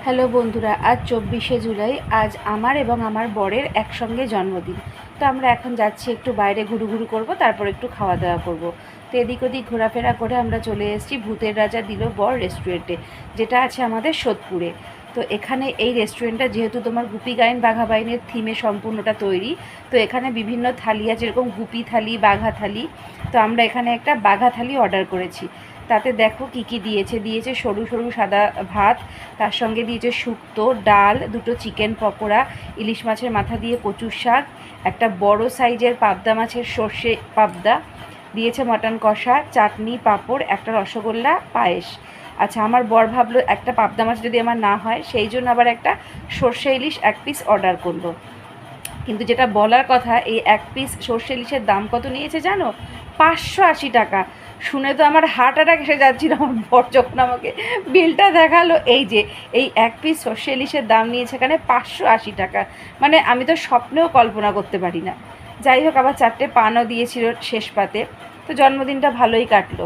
Hello বন্ধুরা, আজ 24শে জুলাই। আজ আমার এবং আমার বরের একসঙ্গে জন্মদিন। তো আমরা এখন যাচ্ছি একটু বাইরে ঘুরু করব, তারপর একটু খাওয়া দাওয়া করব। তো এদিক ওদিক ঘোরাফেরা করে আমরা চলে এসেছি ভূতের রাজা দিল বর রেস্টুরেন্টে, যেটা আছে আমাদের সোদপুরে। তো এখানে এই রেস্টুরেন্টটা যেহেতু তোমার গুপি গাইন বাঘা বাইনের থিমে সম্পূর্ণটা তৈরি, তো এখানে বিভিন্ন থালি আছে, যেরকম গুপি থালি, বাঘা থালি। তো আমরা এখানে একটা বাঘা থালি অর্ডার করেছি। তাতে দেখো কি কি দিয়েছে সরু সরু সাদা ভাত, তার সঙ্গে দিয়েছে শুক্তো, ডাল, দুটো চিকেন পকোড়া, ইলিশ মাছের মাথা দিয়ে কচুর শাক, একটা বড় সাইজের পাবদা মাছের সর্ষে পাবদা, দিয়েছে মটন কষা, চাটনি, পাঁপড়, একটা রসগোল্লা, পায়েস। আচ্ছা, আমার বর ভাবলো একটা পাবদা মাছ যদি আমার না হয়, সেই জন্য আবার একটা সর্ষে ইলিশ 1 পিস অর্ডার করলো। কিন্তু যেটা বলার কথা, এই 1 পিস সর্ষে ইলিশের দাম কত নিয়েছে জানো? 580 টাকা। শুনে তো আমার হার্ট অ্যাটাক এসে যাচ্ছিল। আমার বর যখন আমাকে বিলটা দেখালো, এই যে এই 1 পিস সর্ষে ইলিশের দাম নিয়েছে এখানে 580 টাকা, মানে আমি তো স্বপ্নেও কল্পনা করতে পারি না। যাই হোক, আবার 4টে পানও দিয়েছিল শেষ পাতে। তো জন্মদিনটা ভালোই কাটলো।